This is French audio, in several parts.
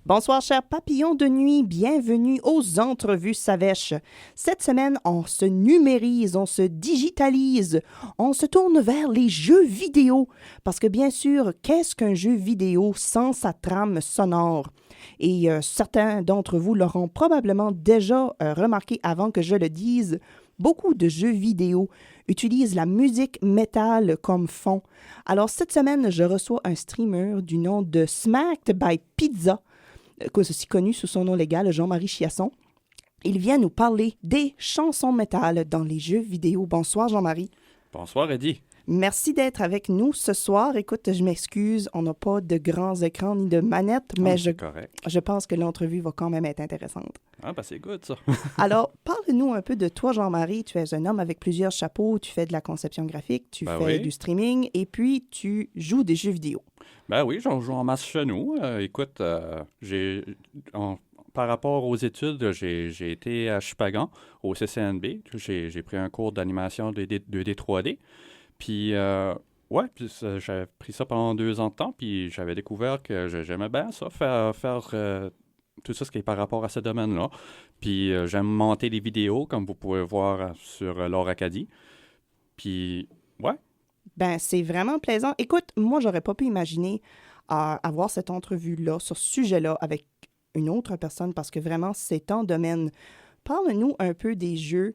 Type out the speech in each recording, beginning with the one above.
Bonsoir, chers papillons de nuit. Bienvenue aux entrevues Savèche. Cette semaine, on se numérise, on se digitalise, on se tourne vers les jeux vidéo. Parce que bien sûr, qu'est-ce qu'un jeu vidéo sans sa trame sonore? Et certains d'entre vous l'auront probablement déjà remarqué avant que je le dise. Beaucoup de jeux vidéo utilisent la musique métal comme fond. Alors cette semaine, je reçois un streamer du nom de Smacked by Pizza, aussi connu sous son nom légal, Jean-Marie Chiasson. Il vient nous parler des chansons métal dans les jeux vidéo. Bonsoir Jean-Marie. Bonsoir Eddie. Merci d'être avec nous ce soir. Écoute, je m'excuse, on n'a pas de grands écrans ni de manettes, mais je pense que l'entrevue va quand même être intéressante. Ah, ben c'est good ça. Alors, parle-nous un peu de toi, Jean-Marie. Tu es un homme avec plusieurs chapeaux, tu fais de la conception graphique, tu fais du streaming et puis tu joues des jeux vidéo. Ben oui, j'en joue en masse chez nous. Écoute, par rapport aux études, j'ai été à Chupagan, au CCNB. J'ai pris un cours d'animation 2D 3D. Puis, j'avais pris ça pendant 2 ans de temps, puis j'avais découvert que j'aimais bien ça, faire tout ça, ce qui est par rapport à ce domaine-là. Puis, j'aime monter des vidéos, comme vous pouvez voir sur Lore Acadie. Puis, ouais. Ben, c'est vraiment plaisant. Écoute, moi, j'aurais pas pu imaginer avoir cette entrevue-là, sur ce sujet-là, avec une autre personne, parce que vraiment, c'est ton domaine. Parle-nous un peu des jeux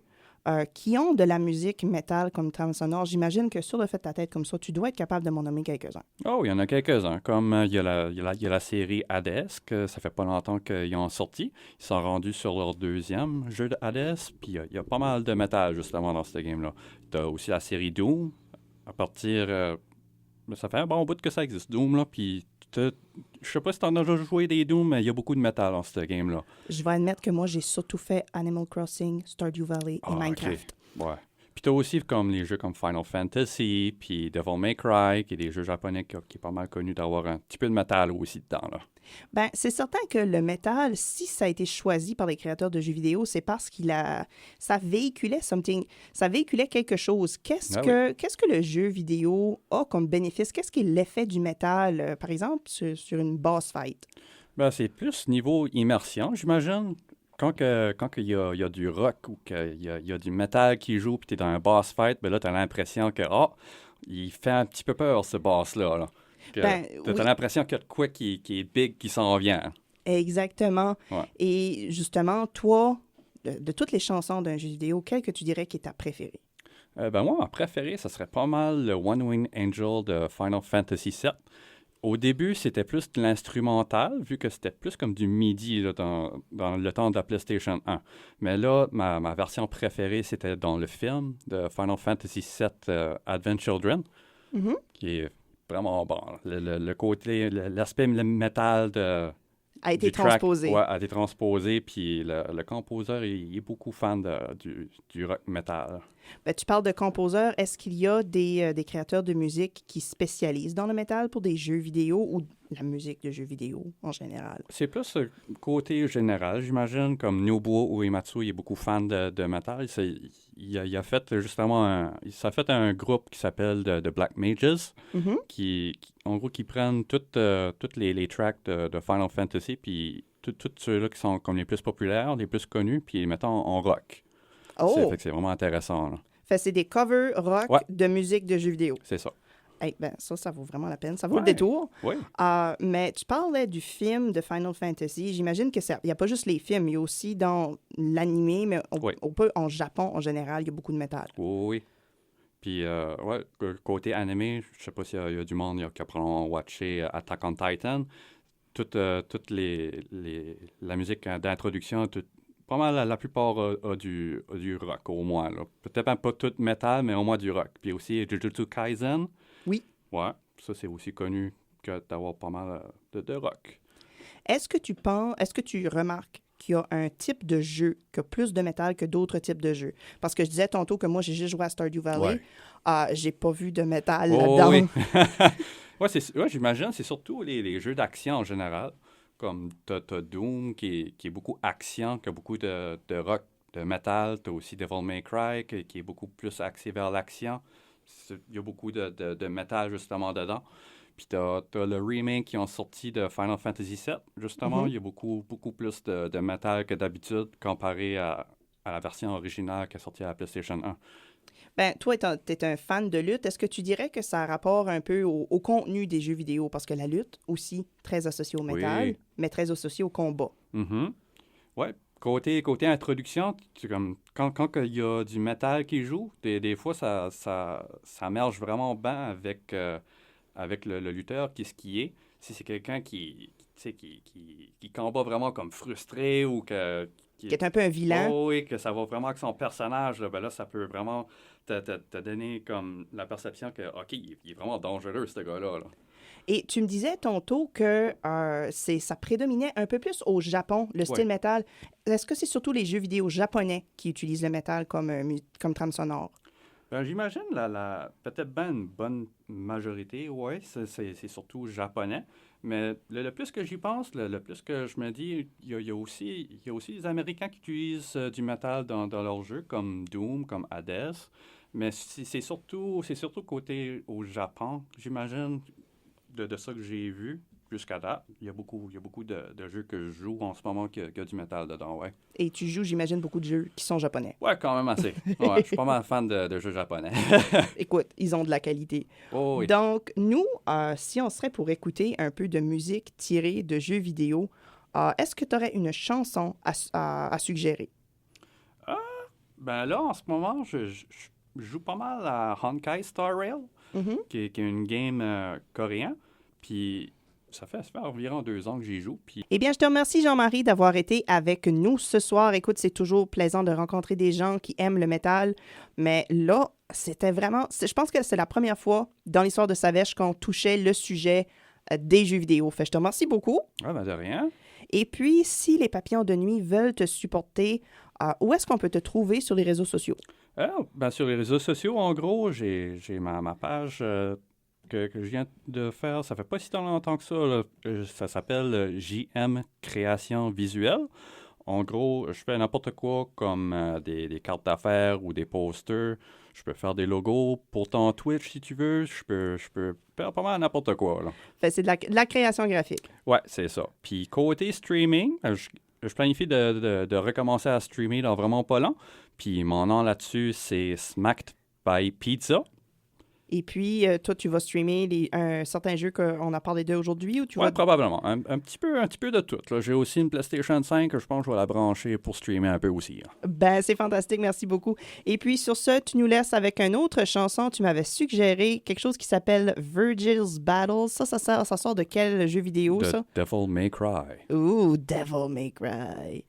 qui ont de la musique métal comme trame sonore. J'imagine que sur le fait de ta tête comme ça, tu dois être capable de m'en nommer quelques-uns. Oh, il y en a quelques-uns. Comme il y a la série Hades, que ça fait pas longtemps qu'ils ont sorti. Ils sont rendus sur leur 2e jeu de Hades, puis il y a pas mal de métal, justement, dans ce game-là. Tu as aussi la série Doom. À partir... ça fait un bon bout que ça existe, Doom, là, puis... Je sais pas si t'en as déjà joué des Doom, mais il y a beaucoup de métal dans ce game-là. Je vais admettre que moi, j'ai surtout fait Animal Crossing, Stardew Valley et Minecraft. Okay. Ouais. Puis t'as aussi comme les jeux comme Final Fantasy, puis Devil May Cry, qui est des jeux japonais qui est pas mal connu d'avoir un petit peu de métal aussi dedans, là. Ben, c'est certain que le métal, si ça a été choisi par les créateurs de jeux vidéo, c'est parce ça véhiculait quelque chose. Qu'est-ce que le jeu vidéo a comme bénéfice? Qu'est-ce qui est l'effet du métal, par exemple, sur une boss fight? Ben, c'est plus niveau immersion, j'imagine. Quand il y a du rock ou qu'il y a du métal qui joue, puis tu es dans un boss fight, ben là, tu as l'impression que, il fait un petit peu peur, ce boss-là, là. T'as l'impression qu'il y a de quoi qui est big qui s'en vient. Exactement. Ouais. Et justement, toi, de toutes les chansons d'un jeu vidéo, quelle que tu dirais qui est ta préférée? Moi, ma préférée, ça serait pas mal le One Wing Angel de Final Fantasy VII. Au début, c'était plus de l'instrumental, vu que c'était plus comme du MIDI là, dans le temps de la PlayStation 1. Mais là, ma version préférée, c'était dans le film de Final Fantasy VII Advent Children, qui est vraiment bon. Le côté, l'aspect métal a été transposé. Ouais, a été transposé, puis le compositeur, il est beaucoup fan du rock metal. Ben, tu parles de composeurs. Est-ce qu'il y a des créateurs de musique qui spécialisent dans le métal pour des jeux vidéo ou la musique de jeux vidéo en général? C'est plus côté général, j'imagine, comme Nobuo Uematsu, il est beaucoup fan de métal. Il a fait justement un groupe qui s'appelle The Black Mages, qui en gros, qui prennent toutes les tracks de Final Fantasy, puis tous ceux-là qui sont comme les plus populaires, les plus connus, puis les mettent en rock. Oh! C'est vraiment intéressant, là. Fait c'est des covers rock de musique de jeux vidéo. C'est ça. Hey, ben, ça vaut vraiment la peine. Ça vaut le détour. Oui. Mais tu parlais du film de Final Fantasy. J'imagine qu'il n'y a pas juste les films, il y a aussi dans l'animé, mais on peut, en Japon, en général, il y a beaucoup de métal. Oui. Puis, côté animé, je sais pas s'il y a du monde qui a probablement watché Attack on Titan. Toute la musique d'introduction, pas mal la plupart a du rock, au moins. Là. Peut-être pas tout métal, mais au moins du rock. Puis aussi Jujutsu Kaisen. Oui. Ouais, ça c'est aussi connu que d'avoir pas mal de rock. Est-ce que tu remarques qu'il y a un type de jeu qui a plus de métal que d'autres types de jeux? Parce que je disais tantôt que moi, j'ai juste joué à Stardew Valley. J'ai pas vu de métal là-dedans. Oui, j'imagine. C'est surtout les jeux d'action en général. Comme t'as Doom, qui est beaucoup action, qui a beaucoup de rock, de métal. T'as aussi Devil May Cry, qui est beaucoup plus axé vers l'action. Il y a beaucoup de métal, justement, dedans. Puis t'as le remake qui ont sorti de Final Fantasy VII, justement. Il y a beaucoup plus de métal que d'habitude comparé à la version originale qui est sortie à la PlayStation 1. Ben, toi, t'es un fan de lutte. Est-ce que tu dirais que ça a rapport un peu au contenu des jeux vidéo? Parce que la lutte, aussi, très associée au métal, mais très associée au combat. Ouais. Côté introduction, comme, quand il y a du métal qui joue, des fois, ça merge vraiment bien avec le lutteur, qui est. Si c'est quelqu'un qui combat vraiment comme frustré ou qui est un peu un vilain. Oh, oui, que ça va vraiment avec son personnage, là, ben là, ça peut vraiment te donner comme la perception que, OK, il est vraiment dangereux, ce gars-là. Là. Et tu me disais tantôt que ça prédominait un peu plus au Japon, le style métal. Est-ce que c'est surtout les jeux vidéo japonais qui utilisent le métal comme trame sonore? Ben, j'imagine peut-être bien une bonne majorité, oui, c'est surtout japonais. Mais le plus que j'y pense, le plus que je me dis, il y a aussi les Américains qui utilisent du métal dans leurs jeux, comme Doom, comme Hades. Mais c'est surtout côté au Japon, j'imagine, de ça que j'ai vu jusqu'à date. Il y a beaucoup de jeux que je joue en ce moment qui a du métal dedans, ouais. Et tu joues, j'imagine, beaucoup de jeux qui sont japonais. Ouais, quand même assez. Ouais, je suis pas mal fan de jeux japonais. Écoute, ils ont de la qualité. Oh, oui. Donc, nous, si on serait pour écouter un peu de musique tirée de jeux vidéo, est-ce que tu aurais une chanson à suggérer? Ben là, en ce moment, je joue pas mal à Honkai Star Rail, qui est une game coréenne. Puis ça fait environ 2 ans que j'y joue. Puis... Eh bien, je te remercie, Jean-Marie, d'avoir été avec nous ce soir. Écoute, c'est toujours plaisant de rencontrer des gens qui aiment le métal. Mais là, c'était vraiment... Je pense que c'est la première fois dans l'histoire de Savèche qu'on touchait le sujet des jeux vidéo. Fait, je te remercie beaucoup. Ah, ben de rien. Et puis, si les papillons de nuit veulent te supporter, où est-ce qu'on peut te trouver sur les réseaux sociaux? Ben sur les réseaux sociaux, en gros, j'ai ma page... que je viens de faire, ça fait pas si longtemps que ça. Là. Ça s'appelle JM Création Visuelle. En gros, je fais n'importe quoi comme des cartes d'affaires ou des posters. Je peux faire des logos pour ton Twitch si tu veux. Je peux faire pas mal n'importe quoi. Là. Fait, c'est de la création graphique. Ouais, c'est ça. Puis côté streaming, je planifie de recommencer à streamer dans vraiment pas long. Puis mon nom là-dessus, c'est Smacked by Pizza. Et puis, toi, tu vas streamer un certain jeu qu'on a parlé d'eux aujourd'hui ou tu vas... Probablement. Un petit peu de tout. Là. J'ai aussi une PlayStation 5 que je pense que je vais la brancher pour streamer un peu aussi. Là. Ben, c'est fantastique. Merci beaucoup. Et puis, sur ce, tu nous laisses avec une autre chanson. Tu m'avais suggéré quelque chose qui s'appelle Virgil's Battle. Ça sort de quel jeu vidéo, ça? Devil May Cry. Ooh, Devil May Cry.